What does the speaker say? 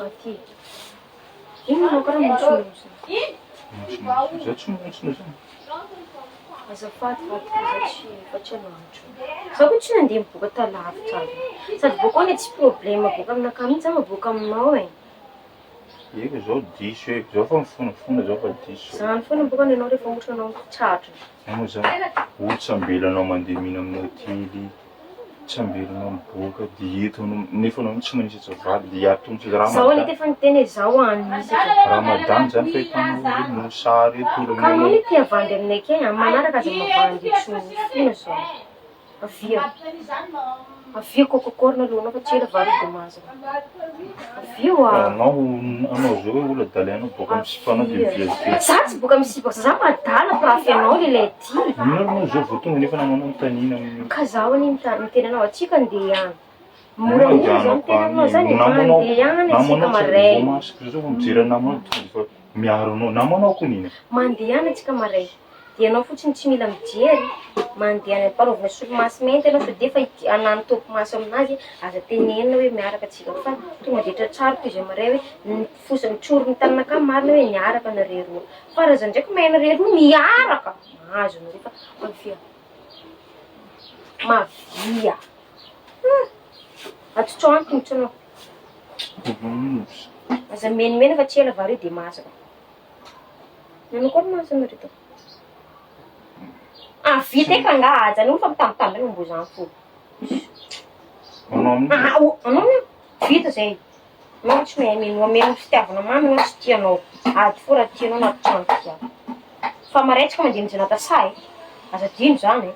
Aty. Ino anao karaha mosomosona? Zaho tsy monsona zany. Azafady fa tsy anao intsony. Zaho koa tsy nandeha miboaka talavitra aby. Sady boaka ao tsy problème boaka aminakà mihitsy zaho boaka aminao e. Eka zao diso eka, zao fa mifonafona zao fa diso. Zany foana boka anao rehefa ohatra anao mitratra. Moa zany, olo tsy ambelanao mandeha mihina amin'ny hôtely, tsy ambelanao miboaka, dieta anao, nefa anao tsy manisy azafady, dia atombotsy Zaho anit efa niteny hoe zaho anisy. Ramadan zany fa hitanao mosary eto Ka anao ny tia vandy aminay ke manaraka aza mavandy fona zao. Avia. Avia coca-cola alohanao fa tsy ela vary domazana. Avia oa. Anao zao hoe olo adalianao boaka misipanao dia miviazivia. Zaho tsy boaka misipaka, zaho madala parafy anao lelay ty. Inona moa zao vao tonga nefa namanao mitanina amin'ny... Ka zaho any miteny anao atsika andeha ihany. Mora mora zao miteny anao zany andeha ihany atsika maray. Namanao masika zao mijery namanao tonga fa miaro anao, namanao koa nina. Mandeha ihany atsika maray. Dia anao fotsiny tsy mila mijery. Mandeha any amparovana solomaso mainty anao sao dia efa anano tompy-maso aminazy aza tenenina hoe miaraka atsika fa tonga dia tratrariko izy amaray hoe nifosany tsoro ny tananakà marina hoe niaraka nareo roa. Fa raha zany ndraiky mahay nareo roa miaraka. Mahazo anareo fa mavia. Mavia. Atotro anty mihitsy anao. Aza menimena fa tsy ela vary dia masaka. Nanao koa ny masaka nareo. Vita efa nga aja olo fa mitambitamby mbo zany fo. Anao vita zay. Anao tsy mahay meno ameno fitiavana mamy anao tsy tianao. Ady fo raha tianao na trano tiao. Fa maraitsika mandeha mijanata say. Aza dino zany e.